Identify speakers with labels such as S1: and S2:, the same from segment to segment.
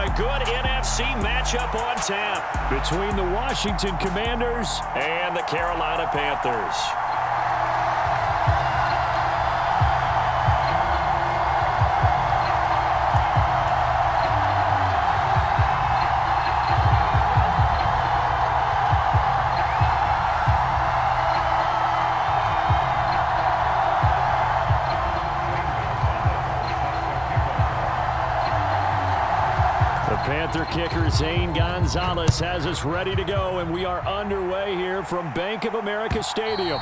S1: a good NFC matchup on tap between the Washington Commanders and the Carolina Panthers. Panther kicker Zane Gonzalez has us ready to go, and we are underway here from Bank of America Stadium.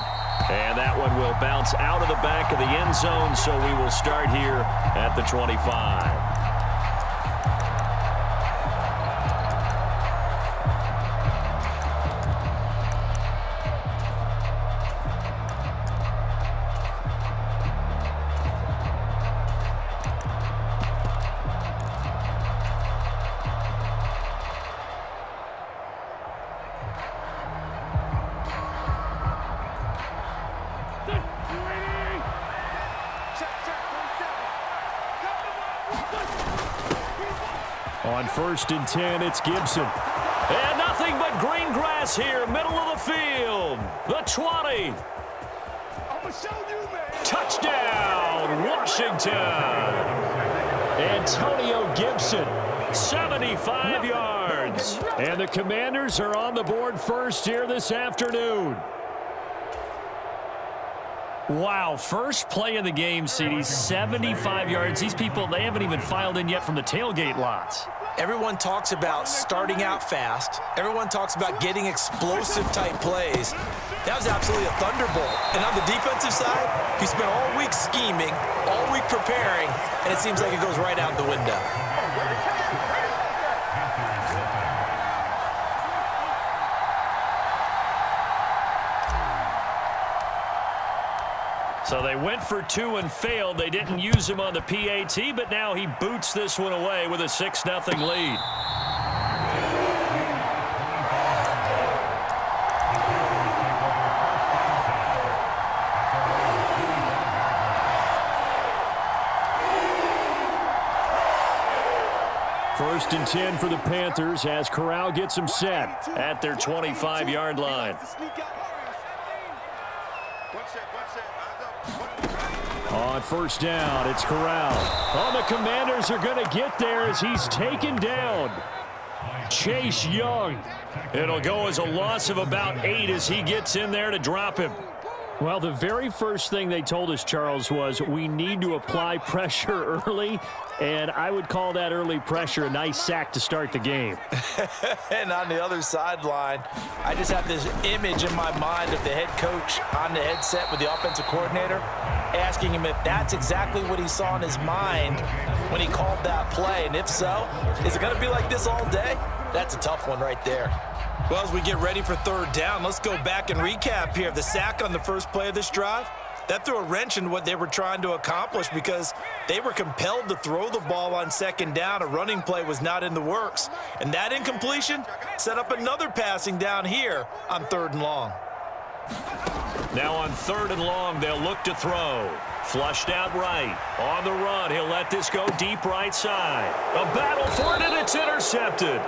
S1: And that one will bounce out of the back of the end zone, so we will start here at the 25. On 1st and 10, it's Gibson. And nothing but green grass here, middle of the field. The 20. Touchdown, Washington. Antonio Gibson, 75 yards. And the Commanders are on the board first here this afternoon. Wow, first play of the game, CD, 75 yards. These people, they haven't even filed in yet from the tailgate lots.
S2: Everyone talks about starting out fast. Everyone talks about getting explosive-type plays. That was absolutely a thunderbolt. And on the defensive side, he spent all week scheming, all week preparing, and it seems like it goes right out the window.
S1: So they went for 2 and failed. They didn't use him on the PAT, but now he boots this one away with a 6-0 lead. First and 10 for the Panthers as Corral gets him set at their 25-yard line. On 1st down, it's Corral. Oh, the Commanders are going to get there as he's taken down. Chase Young. It'll go as a loss of about 8 as he gets in there to drop him. Well, the very first thing they told us, Charles, was we need to apply pressure early, and I would call that early pressure a nice sack to start the game.
S2: And on the other sideline, I just have this image in my mind of the head coach on the headset with the offensive coordinator asking him if that's exactly what he saw in his mind when he called that play. And if so, is it going to be like this all day? That's a tough one right there. Well, as we get ready for 3rd down, let's go back and recap here. The sack on the first play of this drive, that threw a wrench in what they were trying to accomplish because they were compelled to throw the ball on 2nd down. A running play was not in the works. And that incompletion set up another passing down here on 3rd and long.
S1: Now on 3rd and long, they'll look to throw. Flushed out right. On the run, he'll let this go deep right side. A battle for it, and it's intercepted.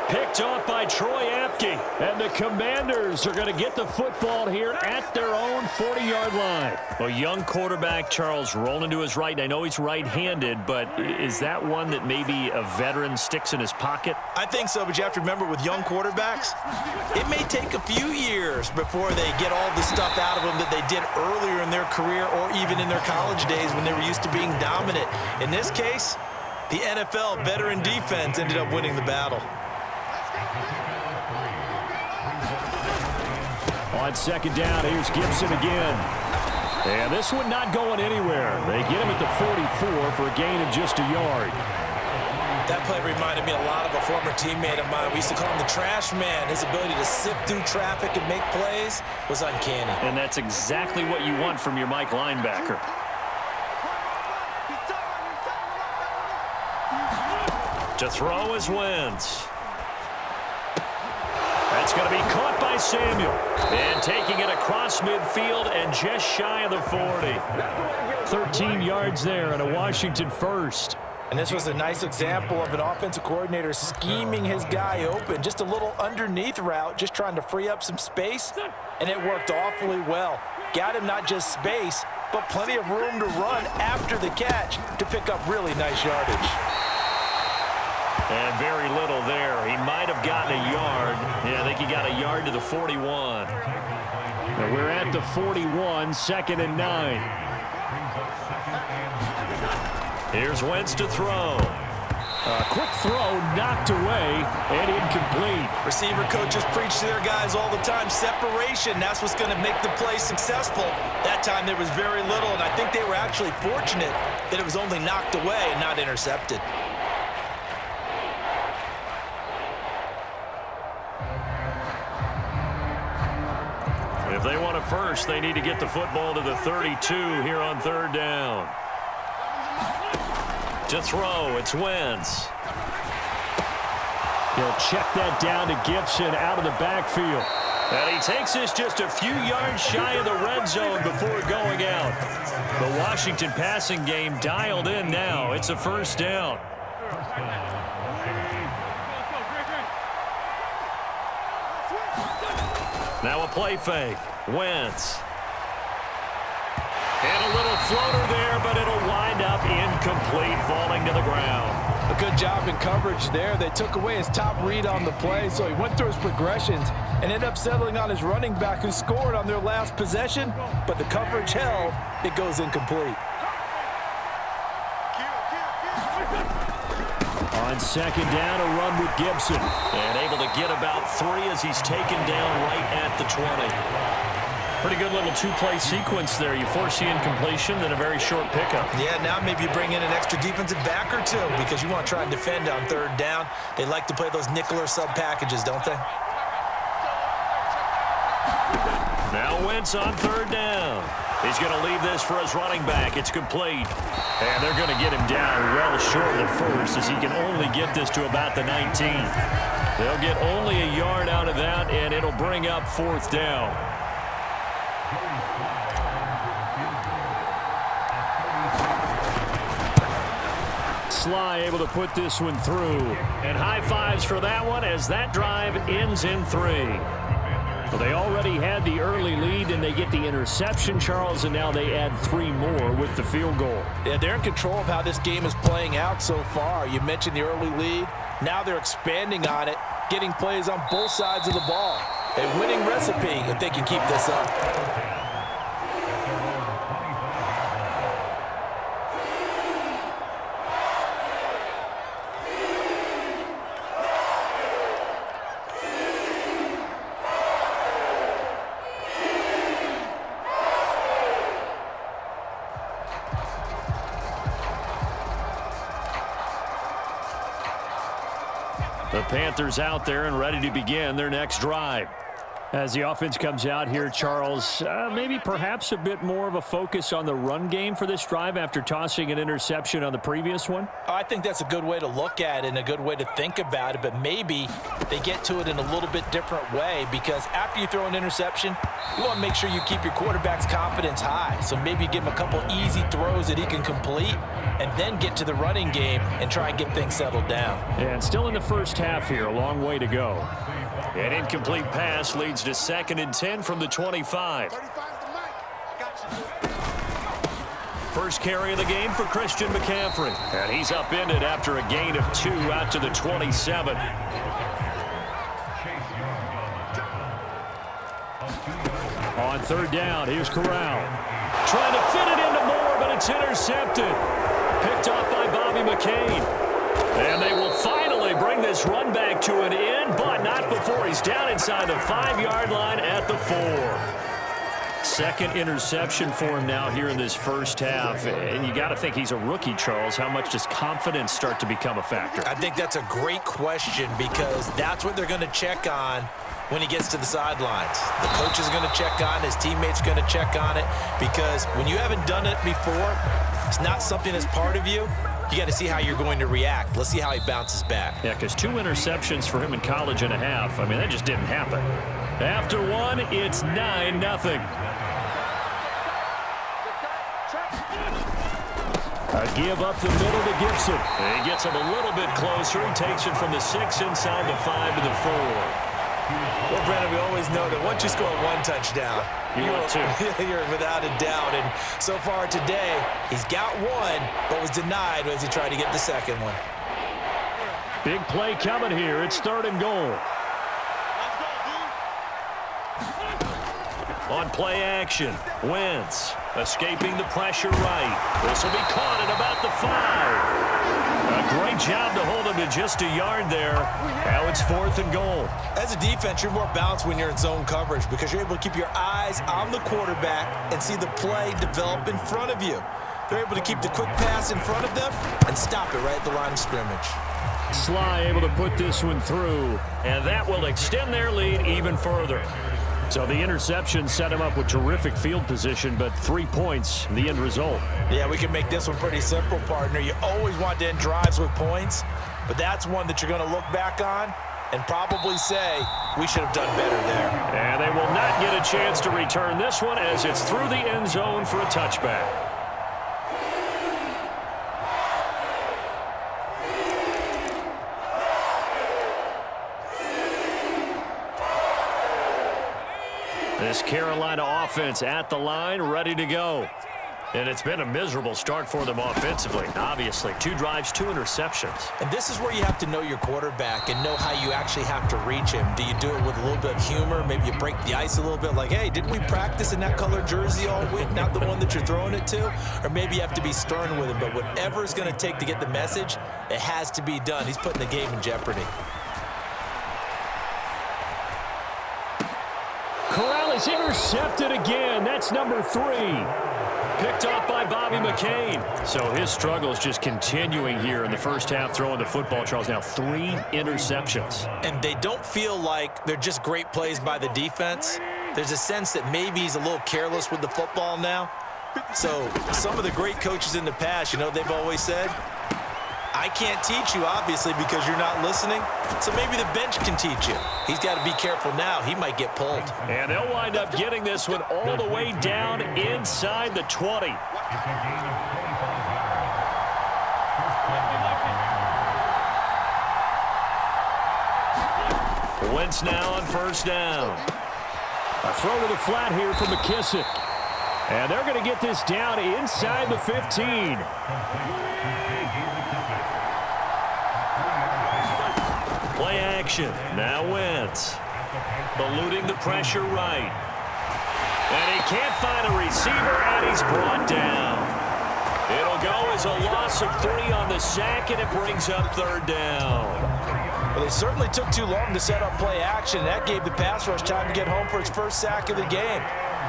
S1: Picked off by Troy Apke. And the Commanders are going to get the football here at their own 40-yard line. A young quarterback, Charles, rolling to his right. I know he's right-handed, but is that one that maybe a veteran sticks in his pocket?
S2: I think so, but you have to remember with young quarterbacks, it may take a few years before they get all the stuff out of them that they did earlier in their career or even in their college days when they were used to being dominant. In this case, the NFL veteran defense ended up winning the battle.
S1: On 2nd down, here's Gibson again. And this one not going anywhere. They get him at the 44 for a gain of just a yard.
S2: That play reminded me a lot of a former teammate of mine. We used to call him the trash man. His ability to sift through traffic and make plays was uncanny.
S1: And that's exactly what you want from your Mike linebacker. To throw is Wentz. That's going to be caught by Samuel. And taking it across midfield and just shy of the 40. 13 yards there and a Washington first.
S2: And this was a nice example of an offensive coordinator scheming his guy open. Just a little underneath route, just trying to free up some space, and it worked awfully well. Got him not just space, but plenty of room to run after the catch to pick up really nice yardage.
S1: And very little there. He might have gotten a yard. Yeah, I think he got a yard to the 41.
S3: Now we're at the 41, 2nd and 9.
S1: Here's Wentz to throw.
S3: A quick throw knocked away and incomplete.
S2: Receiver coaches preach to their guys all the time. Separation, that's what's going to make the play successful. That time there was very little, and I think they were actually fortunate that it was only knocked away and not intercepted.
S1: If they want a first, they need to get the football to the 32 here on 3rd down. To throw, it's Wentz.
S3: He'll check that down to Gibson out of the backfield.
S1: And he takes this just a few yards shy of the red zone before going out. The Washington passing game dialed in now. It's a 1st down. Now a play fake. Wentz. And a little floater there, but it'll wind up incomplete, falling to the ground.
S4: A good job in coverage there. They took away his top read on the play, so he went through his progressions and ended up settling on his running back who scored on their last possession, but the coverage held. It goes incomplete.
S3: On 2nd down, a run with Gibson.
S1: And able to get about 3 as he's taken down right at the 20. Pretty good little 2-play sequence there. You force the incompletion, then a very short pickup.
S2: Yeah, now maybe you bring in an extra defensive back or two because you want to try and defend on 3rd down. They like to play those nickel or sub packages, don't they?
S1: Now Wentz on 3rd down. He's going to leave this for his running back. It's complete. And they're going to get him down well short of the first as he can only get this to about the 19. They'll get only a yard out of that, and it'll bring up 4th down.
S3: Sly able to put this one through.
S1: And high fives for that one as that drive ends in 3.
S3: Well, they already had the early lead, and they get the interception, Charles, and now they add 3 more with the field goal.
S4: Yeah, they're in control of how this game is playing out so far. You mentioned the early lead. Now they're expanding on it, getting plays on both sides of the ball. A winning recipe if they can keep this up.
S1: The Panthers out there and ready to begin their next drive.
S3: As the offense comes out here, Charles, maybe perhaps a bit more of a focus on the run game for this drive after tossing an interception on the previous one?
S2: I think that's a good way to look at it and a good way to think about it, but maybe they get to it in a little bit different way because after you throw an interception, you want to make sure you keep your quarterback's confidence high. So maybe you give him a couple easy throws that he can complete and then get to the running game and try and get things settled down.
S3: And still in the first half here, a long way to go.
S1: An incomplete pass leads to 2nd and 10 from the 25. First carry of the game for Christian McCaffrey. And he's upended after a gain of 2 out to the 27.
S3: On 3rd down, here's Corral.
S1: Trying to fit it into Moore, but it's intercepted. Picked off by Bobby McCain. And they will finally bring this run back to an end, but not before he's down inside the 5-yard line at the 4. Second interception for him now here in this first half. And you got to think he's a rookie, Charles. How much does confidence start to become a factor?
S2: I think that's a great question because that's what they're going to check on when he gets to the sidelines. The coach is going to check on it. His teammates are going to check on it because when you haven't done it before, it's not something that's part of you. You got to see how you're going to react. Let's see how he bounces back.
S1: Yeah, because 2 interceptions for him in college and a half. I mean, that just didn't happen. After 1, it's 9-0.
S3: A give up the middle to Gibson.
S1: He gets him a little bit closer. He takes it from the 6 inside the 5 to the 4.
S2: Well, Brandon, we always know that once you score one touchdown, you're without a doubt. And so far today, he's got one, but was denied as he tried to get the second one.
S3: Big play coming here. It's 3rd and goal.
S1: On play action, Wentz escaping the pressure right. This will be caught at about the 5. A great job to hold him to just a yard there. Now it's 4th and goal.
S2: As a defense, you're more balanced when you're in zone coverage because you're able to keep your eyes on the quarterback and see the play develop in front of you. They're able to keep the quick pass in front of them and stop it right at the line of scrimmage.
S3: Sly able to put this one through.
S1: And that will extend their lead even further.
S3: So the interception set him up with terrific field position, but 3 points, the end result.
S2: Yeah, we can make this one pretty simple, partner. You always want to end drives with points, but that's one that you're going to look back on and probably say, we should have done better there.
S1: And they will not get a chance to return this one as it's through the end zone for a touchback. This Carolina offense at the line, ready to go. And it's been a miserable start for them offensively. Obviously, 2 drives, 2 interceptions.
S2: And this is where you have to know your quarterback and know how you actually have to reach him. Do you do it with a little bit of humor? Maybe you break the ice a little bit like, hey, didn't we practice in that color jersey all week, not the one that you're throwing it to? Or maybe you have to be stern with him. But whatever it's going to take to get the message, it has to be done. He's putting the game in jeopardy.
S3: Corral is intercepted again. That's number 3.
S1: Picked up by Bobby McCain. So his struggle is just continuing here in the first half, throwing the football, Charles. Now 3 interceptions.
S2: And they don't feel like they're just great plays by the defense. There's a sense that maybe he's a little careless with the football now. So some of the great coaches in the past, you know, they've always said, I can't teach you, obviously, because you're not listening. So maybe the bench can teach you. He's got to be careful now. He might get pulled.
S1: And they'll wind up getting this one all the way down inside the 20. Wentz now on 1st down.
S3: A throw to the flat here from McKissick. And they're going to get this down inside the 15.
S1: Play action. Now Wentz. Eluding the pressure right. And he can't find a receiver, and he's brought down. It'll go as a loss of 3 on the sack, and it brings up 3rd down.
S2: Well, they certainly took too long to set up play action. That gave the pass rush time to get home for its first sack of the game.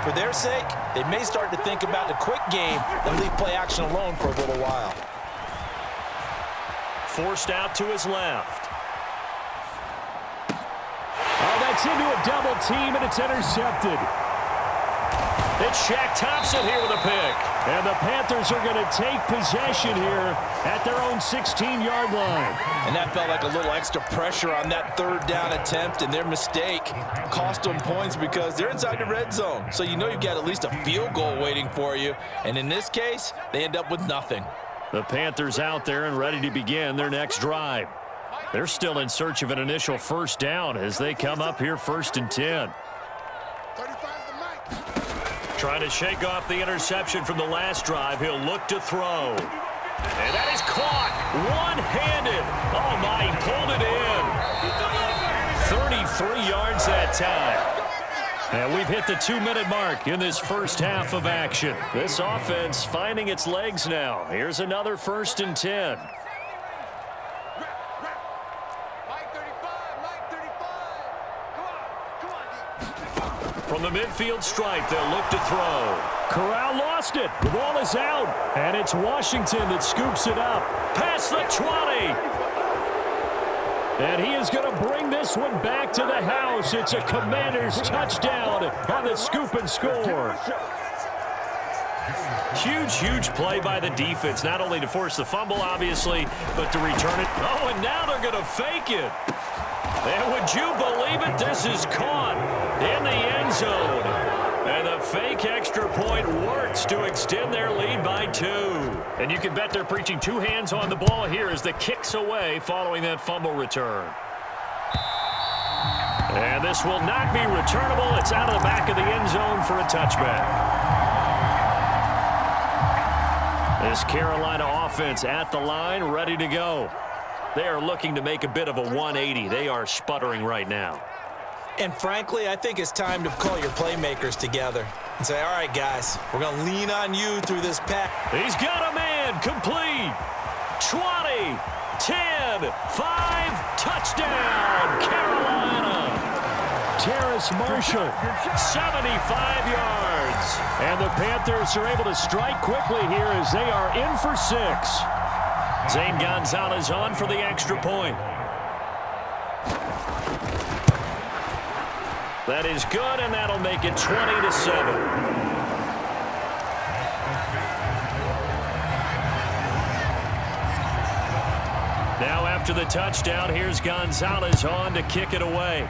S2: For their sake, they may start to think about the quick game and leave play action alone for a little while.
S1: Forced out to his left.
S3: Oh, that's into a double team, and it's intercepted.
S1: It's Shaq Thompson here with a pick.
S3: And the Panthers are going to take possession here at their own 16-yard line.
S4: And that felt like a little extra pressure on that 3rd down attempt, and their mistake cost them points because they're inside the red zone. So you know you've got at least a field goal waiting for you. And in this case, they end up with nothing.
S3: The Panthers out there and ready to begin their next drive. They're still in search of an initial 1st down as they come up here 1st and 10.
S1: Trying to shake off the interception from the last drive. He'll look to throw. And that is caught one-handed. Oh, my, he pulled it in. 33 yards that time. And we've hit the 2-minute mark in this first half of action. This offense finding its legs now. Here's another 1st and 10. From the midfield stripe, they'll look to throw.
S3: Corral lost it. The ball is out. And it's Washington that scoops it up.
S1: Past the 20.
S3: And he is going to bring this one back to the house. It's a Commanders touchdown on the scoop and score.
S1: Huge play by the defense, not only to force the fumble, obviously, but to return it. Oh, and now they're going to fake it. And would you believe it? This is caught in the end zone. And the fake extra point works to extend their lead by 2.
S3: And you can bet they're preaching 2 hands on the ball here as the kick's away following that fumble return. And this will not be returnable. It's out of the back of the end zone for a touchback. This Carolina offense at the line, ready to go. They are looking to make a bit of a 180. They are sputtering right now.
S2: And frankly, I think it's time to call your playmakers together and say, all right, guys, we're going to lean on you through this pack.
S1: He's got a man complete. 20, 10, 5, touchdown, Carolina.
S3: Terrace Marshall,
S1: 75 yards.
S3: and the Panthers are able to strike quickly here as they are in for 6.
S1: Zane Gonzalez on for the extra point. That is good, and that'll make it 20-7. Now after the touchdown, here's Gonzalez on to kick it away.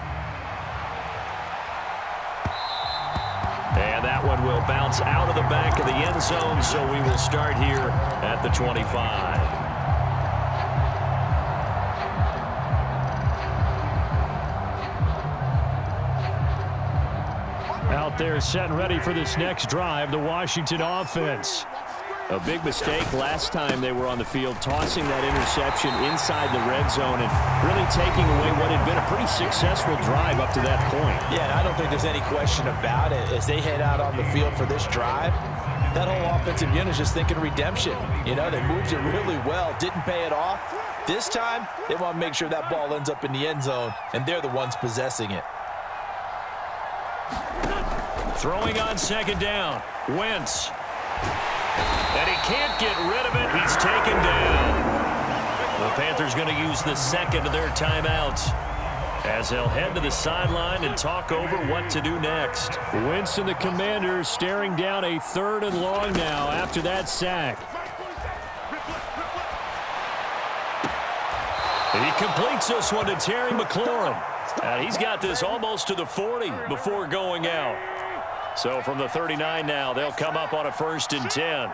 S1: And that one will bounce out of the back of the end zone, so we will start here at the 25.
S3: Out there set and ready for this next drive, the Washington offense. A big mistake last time they were on the field, tossing that interception inside the red zone and really taking away what had been a pretty successful drive up to that point.
S2: Yeah, and I don't think there's any question about it. As they head out on the field for this drive, that whole offensive unit is just thinking redemption. You know, they moved it really well, didn't pay it off. This time, they want to make sure that ball ends up in the end zone, and they're the ones possessing it.
S1: Throwing on second down, Wentz. And he can't get rid of it. He's taken down. The Panthers going to use the second of their timeouts as they'll head to the sideline and talk over what to do next.
S3: Wentz and the Commanders staring down a 3rd and long now after that sack.
S1: And he completes this one to Terry McLaurin. And he's got this almost to the 40 before going out. So from the 39 now, they'll come up on a 1st and 10.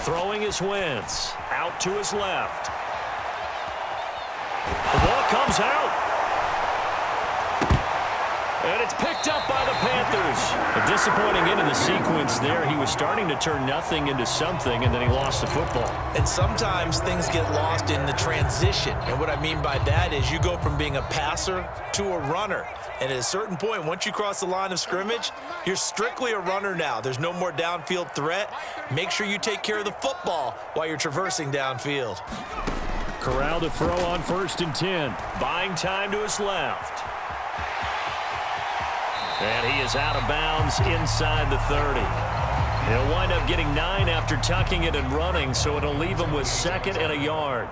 S1: Throwing is Wentz. Out to his left. The ball comes out. And it's picked up by the Panthers.
S3: A disappointing end of the sequence there. He was starting to turn nothing into something, and then he lost the football.
S2: And sometimes things get lost in the transition. And what I mean by that is you go from being a passer to a runner. And at a certain point, once you cross the line of scrimmage, you're strictly a runner now. There's no more downfield threat. Make sure you take care of the football while you're traversing downfield.
S3: Corral to throw on 1st and 10.
S1: Buying time to his left. And he is out of bounds inside the 30. He'll wind up getting 9 after tucking it and running, so it'll leave him with 2nd and a yard.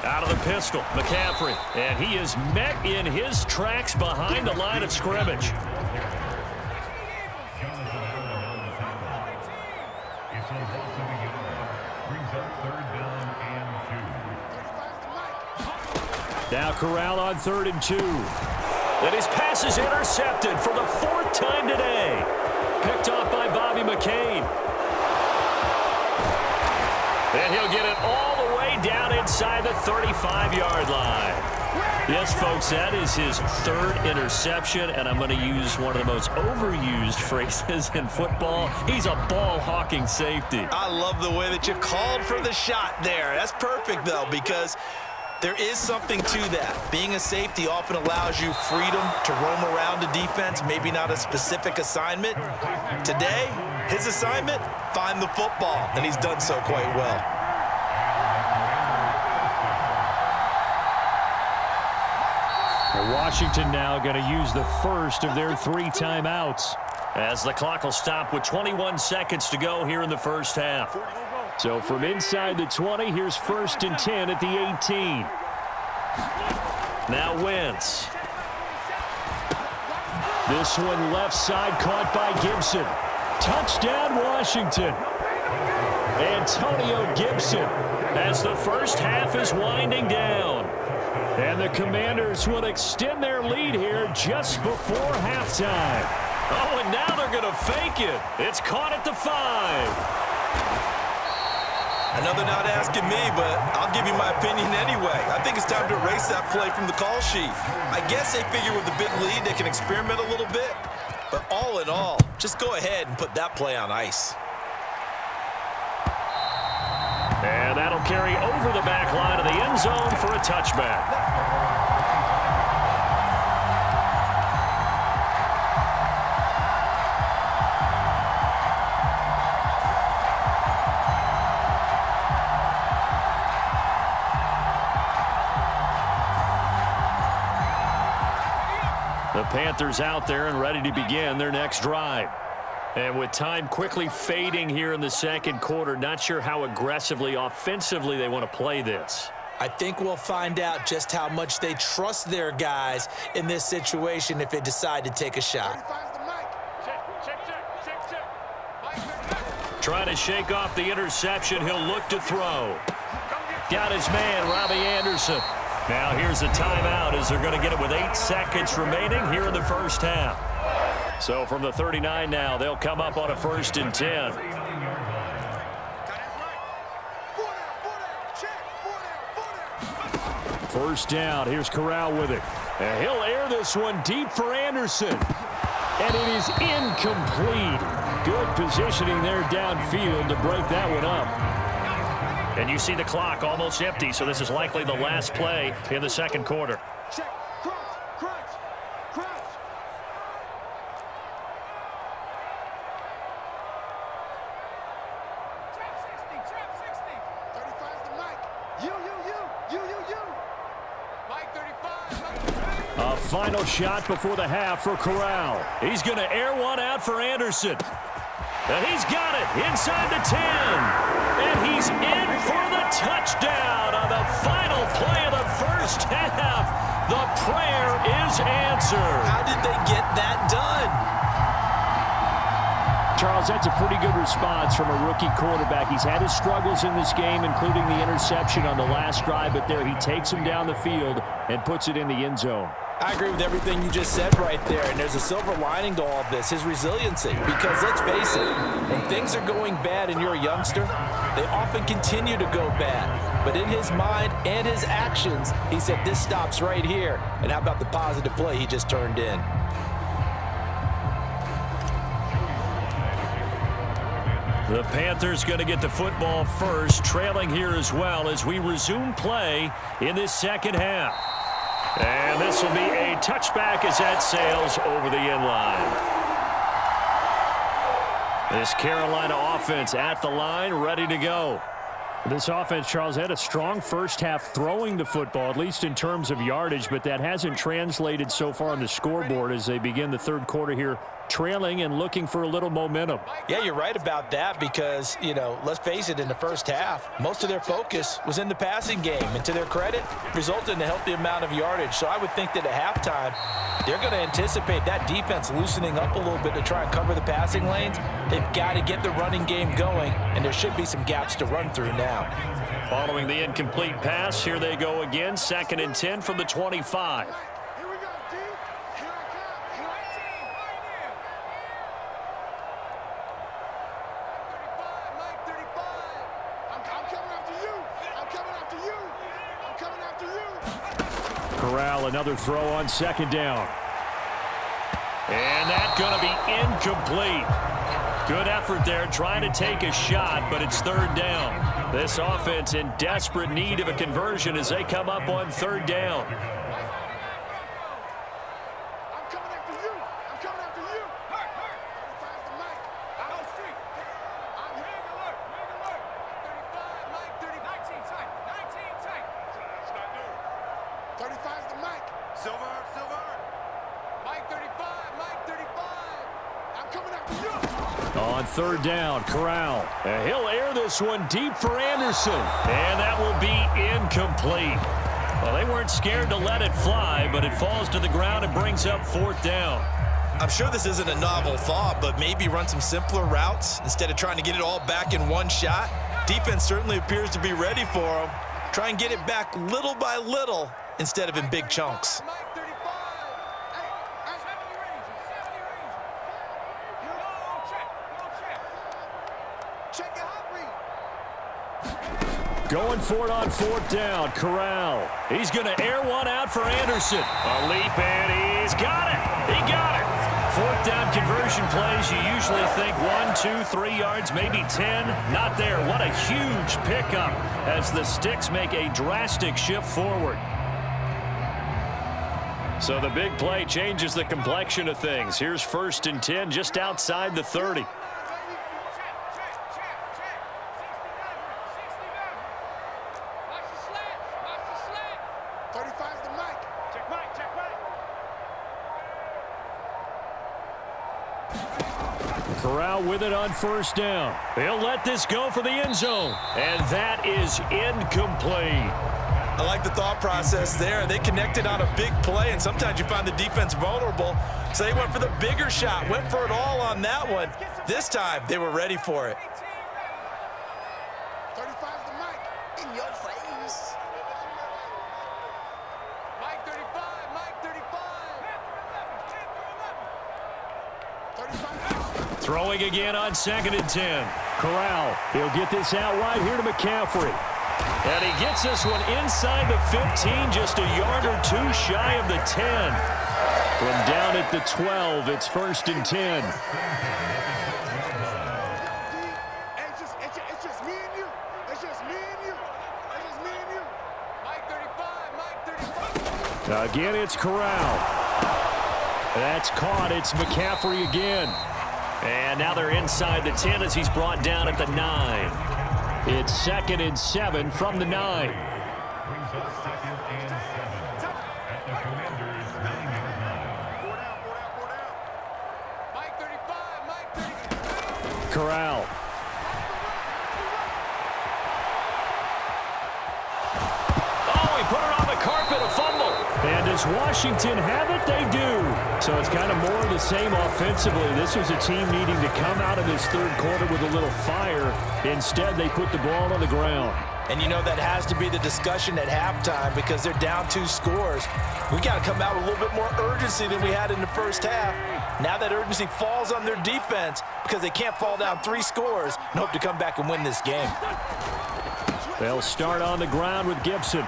S1: Out of the pistol, McCaffrey, and he is met in his tracks behind the line of scrimmage.
S3: Now Corral on 3rd and 2.
S1: And his pass is intercepted for the 4th time today. Picked off by Bobby McCain. And he'll get it all the way down inside the 35-yard line. Yes, folks, that is his 3rd interception, and I'm going to use one of the most overused phrases in football. He's a ball-hawking safety.
S2: I love the way that you called for the shot there. That's perfect, though, because there is something to that. Being a safety often allows you freedom to roam around a defense, maybe not a specific assignment. Today, his assignment, find the football, and he's done so quite well.
S3: Washington now going to use the first of their 3 timeouts.
S1: As the clock will stop with 21 seconds to go here in the first half.
S3: So from inside the 20, here's 1st and 10 at the 18.
S1: Now Wentz.
S3: This one left side caught by Gibson. Touchdown, Washington. Antonio Gibson as the first half is winding down. And the Commanders will extend their lead here just before halftime.
S1: Oh, and now they're going to fake it. It's caught at the 5.
S5: I know they're not asking me, but I'll give you my opinion anyway. I think it's time to erase that play from the call sheet. I guess they figure with a big lead they can experiment a little bit. But all in all, just go ahead and put that play on ice.
S1: And that'll carry over the back line of the end zone for a touchback. The Panthers out there and ready to begin their next drive. And with time quickly fading here in the second quarter, not sure how aggressively, offensively they want to play this.
S2: I think we'll find out just how much they trust their guys in this situation if they decide to take a shot.
S1: Trying to shake off the interception, he'll look to throw. Got his man, Robbie Anderson. Now here's a timeout as they're going to get it with 8 seconds remaining here in the first half. So from the 39 now, they'll come up on a 1st and 10.
S3: First down. Here's Corral with it. And he'll air this one deep for Anderson. And it is incomplete. Good positioning there downfield to break that one up.
S1: And you see the clock almost empty, so this is likely the last play in the second quarter.
S3: A final shot before the half for Corral.
S1: He's going to air one out for Anderson. And he's got it inside the 10. And he's in for the touchdown on the final play of the first half. The prayer is answered.
S5: How did they get that done?
S3: Charles, that's a pretty good response from a rookie quarterback. He's had his struggles in this game, including the interception on the last drive, but there he takes him down the field and puts it in the end zone.
S2: I agree with everything you just said right there, and there's a silver lining to all of this, his resiliency. Because let's face it, when things are going bad and you're a youngster, they often continue to go bad. But in his mind and his actions, he said, this stops right here. And how about the positive play he just turned in?
S1: The Panthers going to get the football first, trailing here as well as we resume play in this second half. And this will be a touchback as that sails over the end line. This Carolina offense at the line, ready to go.
S3: This offense, Charles, had a strong first half throwing the football, at least in terms of yardage, but that hasn't translated so far on the scoreboard as they begin the third quarter here, trailing and looking for a little momentum.
S2: Yeah, you're right about that because, let's face it, in the first half, most of their focus was in the passing game. And to their credit, resulted in a healthy amount of yardage. So I would think that at halftime, they're going to anticipate that defense loosening up a little bit to try and cover the passing lanes. They've got to get the running game going, and there should be some gaps to run through now.
S1: Following the incomplete pass, here they go again, 2nd and 10 from the 25.
S3: Corral, another throw on 2nd down.
S1: And that's going to be incomplete. Good effort there trying to take a shot, but it's 3rd down. This offense in desperate need of a conversion as they come up on 3rd down.
S3: On 3rd down, Corral.
S1: And he'll air this one deep for Anderson. And that will be incomplete. Well, they weren't scared to let it fly, but it falls to the ground and brings up 4th down.
S5: I'm sure this isn't a novel thought, but maybe run some simpler routes instead of trying to get it all back in one shot. Defense certainly appears to be ready for them. Try and get it back little by little instead of in big chunks.
S1: Going for it on 4th down. Corral. He's going to air one out for Anderson. A leap, and he's got it. He got it. 4th down conversion plays, you usually think 1, 2, 3 yards, maybe 10. Not there. What a huge pickup as the Sticks make a drastic shift forward. So the big play changes the complexion of things. Here's 1st and 10 just outside the 30. Corral with it on 1st down. They'll let this go for the end zone. And that is incomplete.
S5: I like the thought process there. They connected on a big play, and sometimes you find the defense vulnerable. So they went for the bigger shot, went for it all on that one. This time, they were ready for it.
S6: 35's the mic. In your face. Mike 35, Mike 35. 35.
S1: Throwing again on 2nd and 10. Corral, he'll get this out wide here to McCaffrey. And he gets this one inside the 15, just a yard or 2 shy of the 10. From down at the 12, it's 1st and 10.
S6: It's just me and you. It's just me and you. It's just me and you. Mike 35, Mike 35.
S1: Again, it's Corral. That's caught. It's McCaffrey again. And now they're inside the 10 as he's brought down at the 9. It's 2nd and 7 from the 9. Corral. Oh, he put it on the carpet, a fumble. And does Washington have it? They do. So it's kind of more of the same offensively. This was a team needing to come out of this 3rd quarter with a little fire. Instead, they put the ball on the ground.
S2: And you know that has to be the discussion at halftime because they're down 2 scores. We got to come out with a little bit more urgency than we had in the first half. Now that urgency falls on their defense because they can't fall down 3 scores and hope to come back and win this game.
S1: They'll start on the ground with Gibson.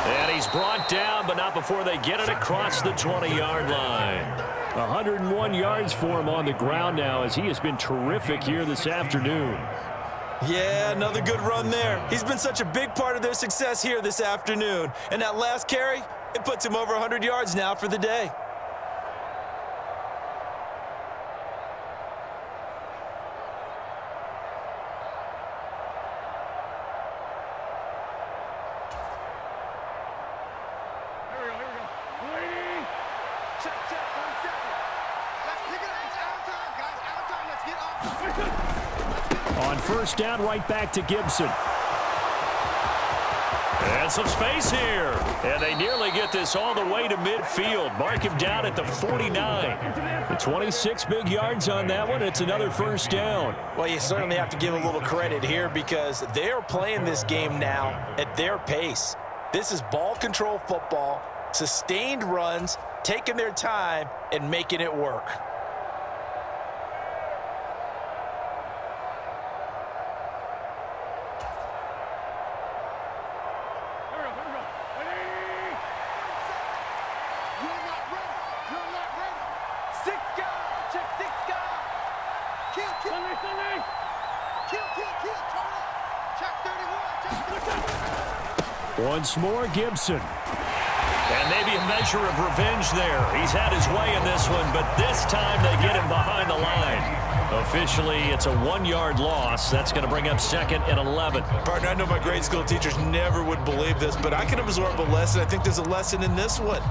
S1: And he's brought down, but not before they get it across the 20-yard line. 101 yards for him on the ground now as he has been terrific here this afternoon.
S5: Yeah, another good run there. He's been such a big part of their success here this afternoon. And that last carry, it puts him over 100 yards now for the day.
S1: On 1st down, right back to Gibson. And some space here. And they nearly get this all the way to midfield. Mark him down at the 49. The 26 big yards on that one. It's another 1st down.
S2: Well, you certainly have to give a little credit here because they're playing this game now at their pace. This is ball control football, sustained runs, taking their time, and making it work.
S1: Once more, Gibson. And maybe a measure of revenge there. He's had his way in this one, but this time they get him behind the line. Officially, it's a 1-yard loss. That's going to bring up 2nd and 11.
S5: Partner, I know my grade school teachers never would believe this, but I can absorb a lesson. I think there's a lesson in this one.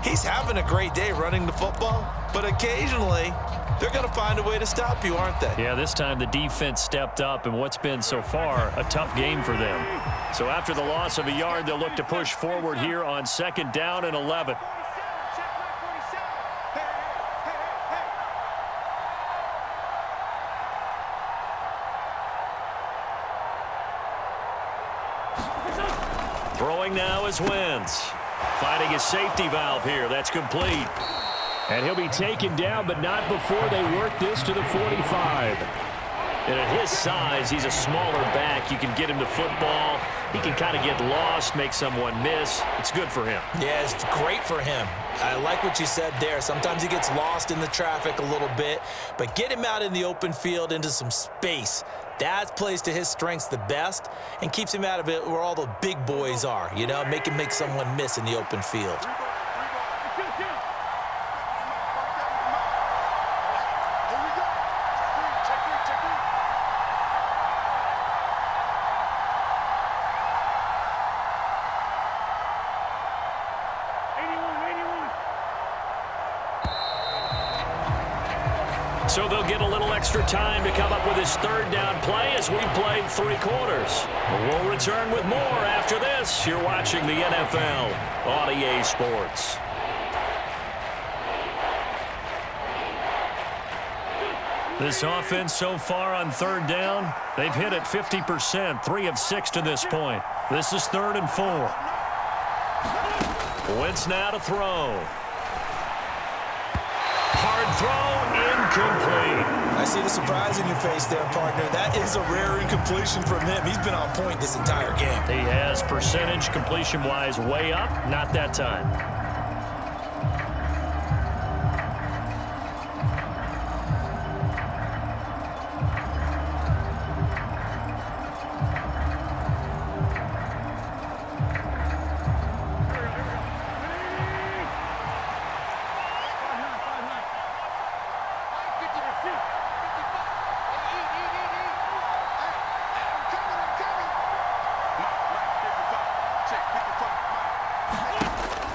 S5: He's having a great day running the football, but occasionally they're going to find a way to stop you, aren't they?
S1: Yeah, this time the defense stepped up in what's been so far a tough game for them. So after the loss of a yard, they'll look to push forward here on 2nd down and 11. Throwing now is Wentz. Finding his safety valve here. That's complete.
S3: And he'll be taken down, but not before they work this to the 45.
S1: And at his size, he's a smaller back. You can get him to football. He can kind of get lost, make someone miss. It's good for him.
S2: Yeah, it's great for him. I like what you said there. Sometimes he gets lost in the traffic a little bit, but get him out in the open field into some space. That plays to his strengths the best and keeps him out of it where all the big boys are, you know, make him make someone miss in the open field.
S1: So they'll get a little extra time to come up with his 3rd down play as we played 3 quarters. We'll return with more after this. You're watching the NFL on EA Sports. This offense so far on 3rd down, they've hit it 50%, 3 of 6 to this point. This is 3rd and 4. Wentz now to throw. Hard throw, incomplete.
S2: I see the surprise in your face there, partner. That is a rare incompletion from him. He's been on point this entire game.
S1: He has percentage completion-wise way up, not that time.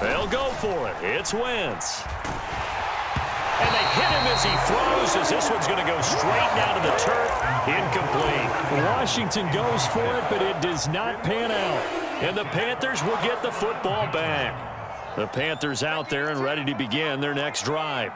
S1: They'll go for it. It's Wentz. And they hit him as he throws, as this one's going to go straight down to the turf. Incomplete.
S3: Washington goes for it, but it does not pan out.
S1: And the Panthers will get the football back. The Panthers out there and ready to begin their next drive.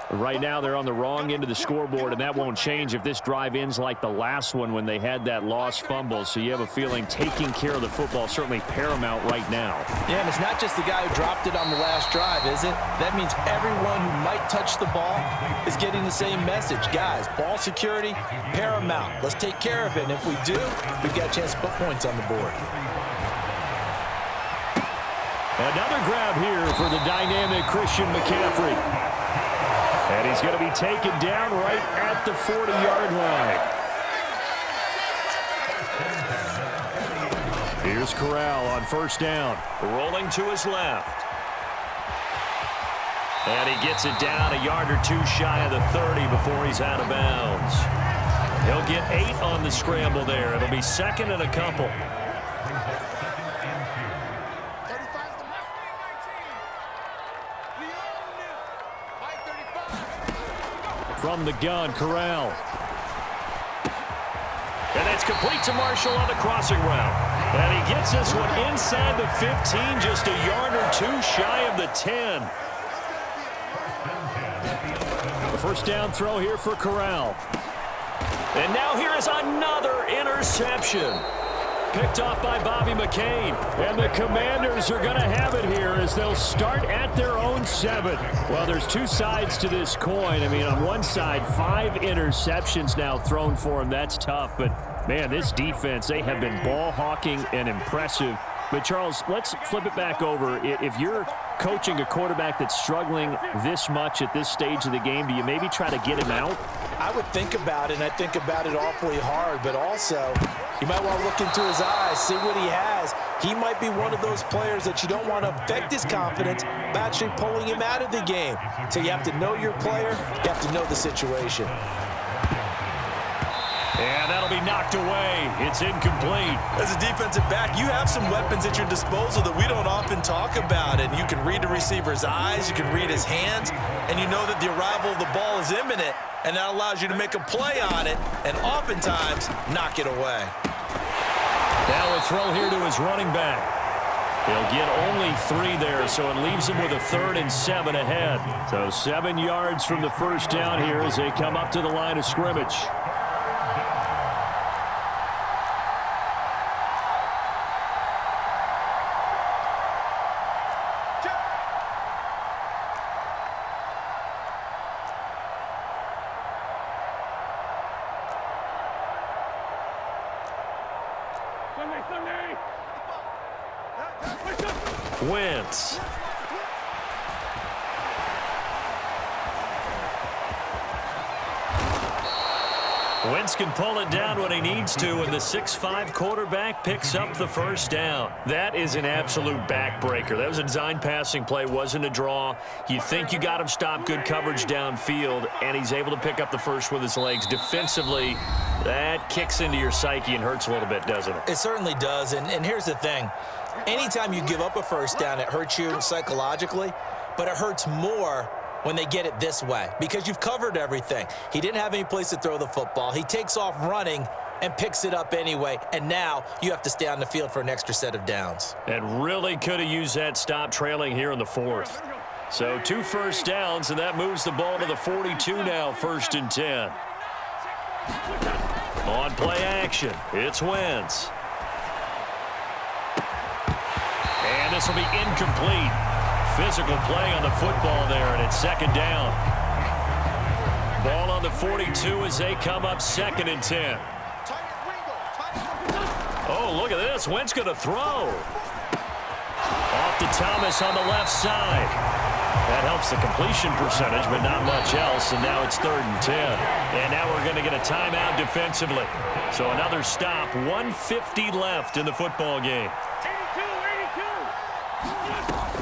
S3: Right now, they're on the wrong end of the scoreboard, and that won't change if this drive ends like the last one when they had that lost fumble. So you have a feeling taking care of the football certainly paramount right now.
S4: Yeah, and it's not just the guy who dropped it on the last drive, is it? That means everyone who might touch the ball is getting the same message. Guys, ball security, paramount. Let's take care of it, and if we do, we've got a chance to put points on the board.
S3: Another grab here for the dynamic Christian McCaffrey. And he's going to be taken down right at the 40-yard line. Here's Corral on 1st down.
S1: Rolling to his left. And he gets it down a yard or 2 shy of the 30 before he's out of bounds. He'll get 8 on the scramble there. It'll be 2nd and a couple.
S3: From the gun, Corral.
S1: And it's complete to Marshall on the crossing route. And he gets this one inside the 15, just a yard or 2 shy of the 10.
S3: The 1st down throw here for Corral.
S1: And now here is another interception. Picked off by Bobby McCain.
S3: And the Commanders are going to have it here as they'll start at their own 7. Well, there's 2 sides to this coin. I mean, on one side, 5 interceptions now thrown for him. That's tough. But, man, this defense, they have been ball hawking and impressive. But, Charles, let's flip it back over. If you're coaching a quarterback that's struggling this much at this stage of the game, do you maybe try to get him out?
S2: I would think about it, and I think about it awfully hard, but also you might want to look into his eyes, see what he has. He might be one of those players that you don't want to affect his confidence by actually pulling him out of the game. So you have to know your player, you have to know the situation.
S1: And that'll be knocked away. It's incomplete.
S5: As a defensive back, you have some weapons at your disposal that we don't often talk about. And you can read the receiver's eyes, you can read his hands, and you know that the arrival of the ball is imminent. And that allows you to make a play on it and oftentimes knock it away.
S3: Now a throw here to his running back. He'll get only 3 there, so it leaves him with a 3rd and 7 ahead. So 7 yards from the first down here as they come up to the line of scrimmage. Wentz. Wentz can pull it down when he needs to, and the 6'5" quarterback picks up the first down. That is an absolute backbreaker. That was a design passing play, wasn't a draw. You think you got him stopped, good coverage downfield, and he's able to pick up the first with his legs. Defensively, that kicks into your psyche and hurts a little bit, doesn't it?
S2: It certainly does, and here's the thing. Anytime you give up a first down, it hurts you psychologically, but it hurts more when they get it this way because you've covered everything. He didn't have any place to throw the football. He takes off running and picks it up anyway, and now you have to stay on the field for an extra set of downs.
S3: And really could have used that stop trailing here in the 4th. So 2 first downs, and that moves the ball to the 42 now, 1st and 10. On play action, it's Wentz. And this will be incomplete. Physical play on the football there, and it's 2nd down. Ball on the 42 as they come up 2nd and 10. Oh, look at this. Wentz going to throw. Off to Thomas on the left side. That helps the completion percentage, but not much else, and now it's 3rd and 10. And now we're going to get a timeout defensively. So another stop, 1:50 left in the football game.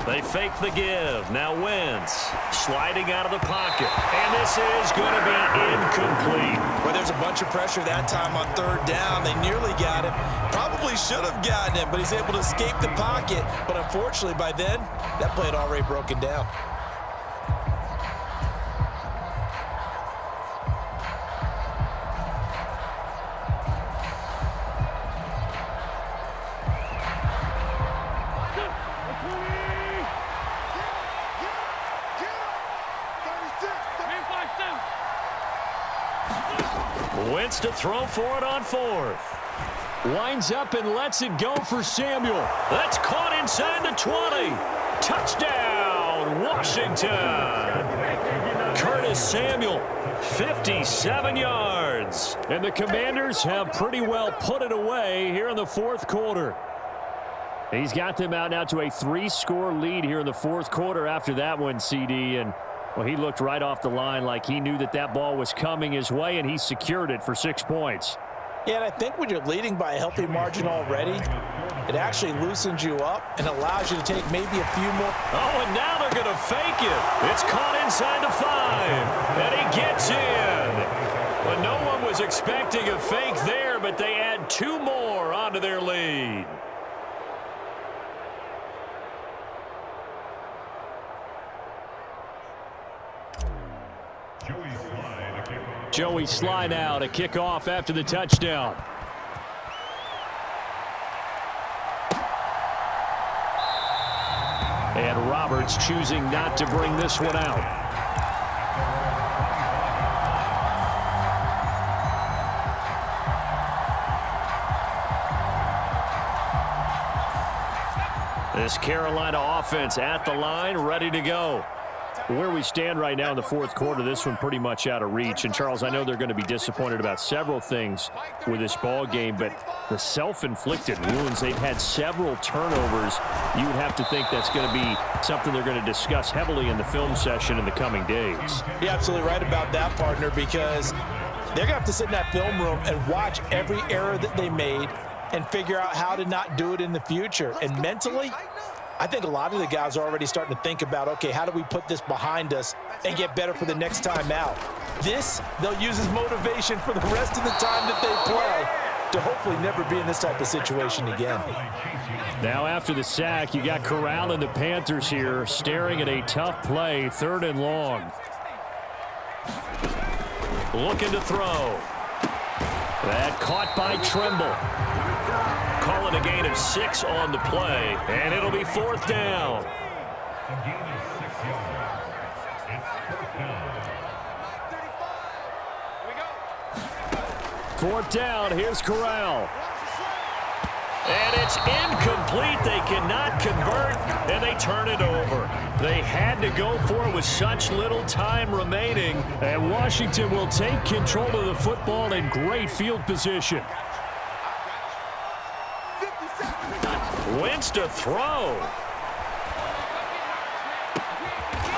S3: They fake the give. Now Wentz sliding out of the pocket. And this is going to be incomplete.
S5: Well, there's a bunch of pressure that time on 3rd down. They nearly got him. Probably should have gotten him, but he's able to escape the pocket. But unfortunately, by then, that play had already broken down.
S3: Wentz to throw for it on 4th. Winds up and lets it go for Samuel. That's caught inside the 20. Touchdown, Washington. Curtis Samuel, 57 yards. And the Commanders have pretty well put it away here in the 4th quarter. He's got them out now to a 3-score lead here in the 4th quarter after that one, CD. And well, he looked right off the line like he knew that that ball was coming his way, and he secured it for 6 points.
S2: Yeah, and I think when you're leading by a healthy margin already, it actually loosens you up and allows you to take maybe a few more.
S3: Oh, and now they're going to fake it. It's caught inside the 5, and he gets in. But no one was expecting a fake there, but they add 2 more onto their lead. Joey Slye now to kick off after the touchdown. And Roberts choosing not to bring this one out. This Carolina offense at the line, ready to go. Where we stand right now in the 4th quarter, this one pretty much out of reach. And, Charles, I know they're going to be disappointed about several things with this ball game, but the self-inflicted wounds, they've had several turnovers. You would have to think that's going to be something they're going to discuss heavily in the film session in the coming days.
S2: You're absolutely right about that, partner, because they're going to have to sit in that film room and watch every error that they made and figure out how to not do it in the future. And mentally, I think a lot of the guys are already starting to think about, okay, how do we put this behind us and get better for the next time out? This, they'll use as motivation for the rest of the time that they play to hopefully never be in this type of situation again.
S3: Now after the sack, you got Corral and the Panthers here staring at a tough play, 3rd and long. Looking to throw. That caught by Trimble.
S1: call it a gain of 6 on the play, and it'll be 4th down.
S3: Fourth down, here's Corral.
S1: And it's incomplete. They cannot convert, and they turn it over. They had to go for it with such little time remaining.
S3: And Washington will take control of the football in great field position.
S1: Wentz to throw.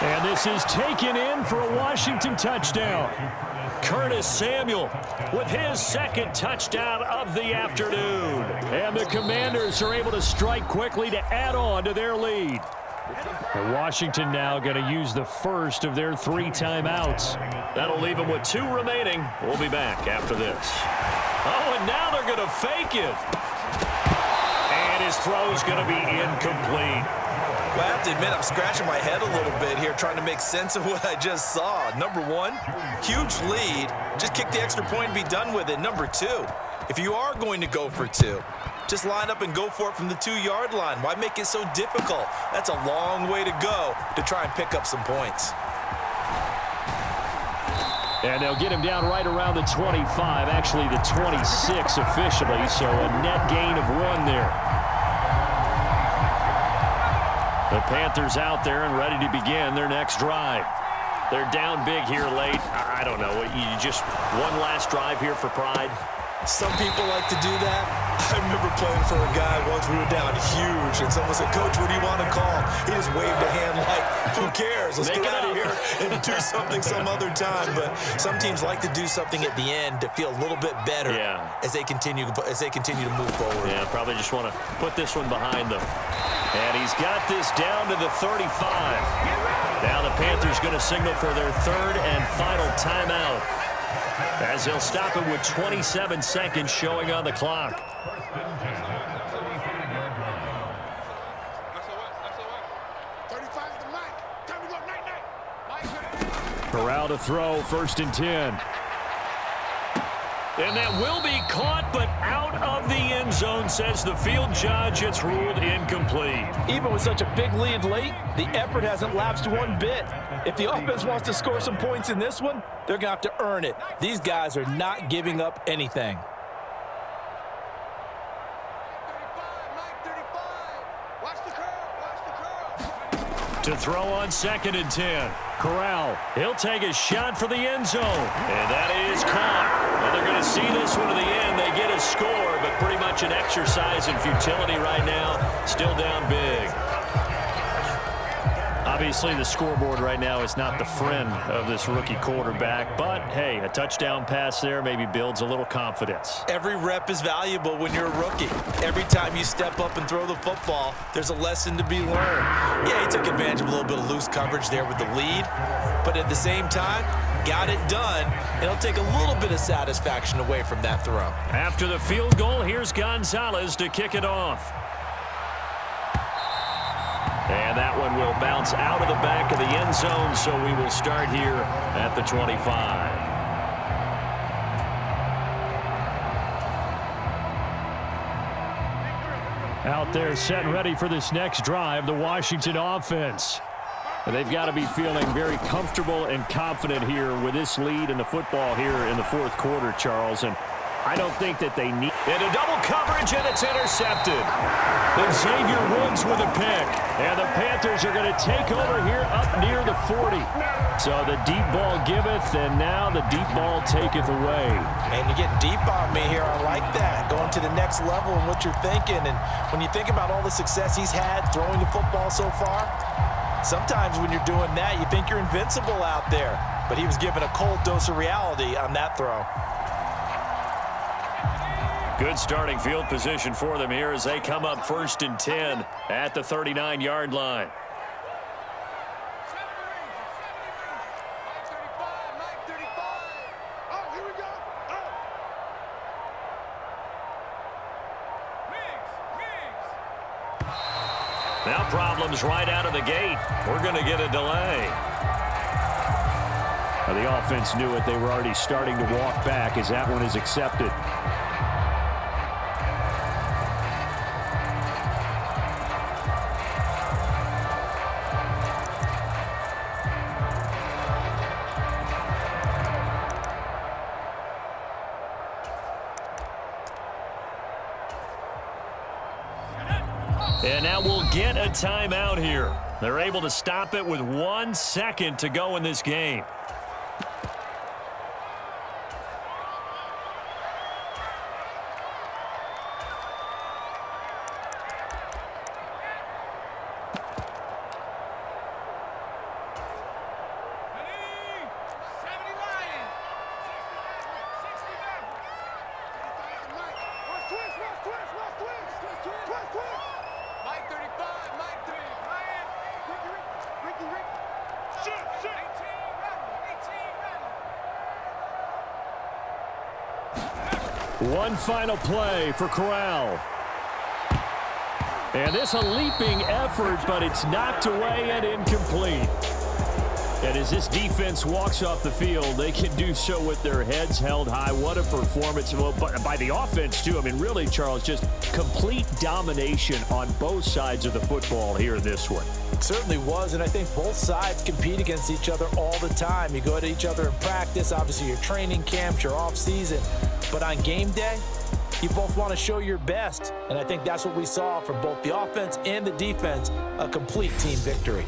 S3: And this is taken in for a Washington touchdown.
S1: Curtis Samuel with his 2nd touchdown of the afternoon.
S3: And the Commanders are able to strike quickly to add on to their lead. And Washington now going to use the first of their 3 timeouts.
S1: That'll leave them with 2 remaining. We'll be back after this. Oh, and now they're going to fake it. And his throw's going to be incomplete.
S5: Well, I have to admit, I'm scratching my head a little bit here trying to make sense of what I just saw. Number 1, huge lead. Just kick the extra point and be done with it. Number 2, if you are going to go for 2, just line up and go for it from the 2-yard line. Why make it so difficult? That's a long way to go to try and pick up some points.
S3: And they'll get him down right around the 25, actually the 26 officially, so a net gain of 1 there.
S1: The Panthers out there and ready to begin their next drive. They're down big here late. I don't know. You just one last drive here for pride?
S5: Some people like to do that. I remember playing for a guy once. We were down huge, and someone said, "Coach, what do you want to call?" He just waved a hand like, "Who cares? Let's get out of here and do something some other time." But some teams like to do something at the end to feel a little bit better as they continue to move forward.
S1: Yeah, probably just want to put this one behind them. And he's got this down to the 35. Now the Panthers going to signal for their 3rd and final timeout, as they'll stop it with 27 seconds showing on the clock.
S3: Corral to throw, 1st and 10.
S1: And that will be caught, but out of the end zone, says the field judge. It's ruled incomplete.
S4: Even with such a big lead late, the effort hasn't lapsed 1 bit. If the offense wants to score some points in this one, they're going to have to earn it. These guys are not giving up anything.
S1: To throw on 2nd and 10. Corral, he'll take a shot for the end zone. And that is caught. And they're going to see this one to the end. They get a score, but pretty much an exercise in futility right now. Still down big. Obviously, the scoreboard right now is not the friend of this rookie quarterback. But, hey, a touchdown pass there maybe builds a little confidence.
S5: Every rep is valuable when you're a rookie. Every time you step up and throw the football, there's a lesson to be learned. Yeah, he took advantage of a little bit of loose coverage there with the lead. But at the same time, got it done. And it'll take a little bit of satisfaction away from that throw.
S1: After the field goal, here's Gonzalez to kick it off. And that one will bounce out of the back of the end zone, so we will start here at the 25.
S3: Out there set and ready for this next drive, the Washington offense. And they've got to be feeling very comfortable and confident here with this lead in the football here in the 4th quarter, Charles. And I don't think that they need...
S1: Into double coverage, and it's intercepted.
S3: And Xavier Woods with a pick. And the Panthers are going to take over here up near the 40. So the deep ball giveth, and now the deep ball taketh away.
S2: And you're getting deep on me here. I like that. Going to the next level and what you're thinking. And when you think about all the success he's had throwing the football so far, sometimes when you're doing that, you think you're invincible out there. But he was given a cold dose of reality on that throw.
S1: Good starting field position for them here as they come up 1st and 10 at the 39-yard line. Now problems right out of the gate. We're going to get a delay.
S3: Now the offense knew it. They were already starting to walk back as that one is accepted.
S1: And now we'll get a timeout here. They're able to stop it with 1 second to go in this game. One final play for Corral. And this a leaping effort, but it's knocked away and incomplete. And as this defense walks off the field, they can do so with their heads held high. What a performance by the offense, too. I mean, really, Charles, just complete domination on both sides of the football here in this one.
S2: It certainly was, and I think both sides compete against each other all the time. You go at each other in practice, obviously your training camps, your off-season. But on game day, you both want to show your best. And I think that's what we saw from both the offense and the defense, a complete team victory.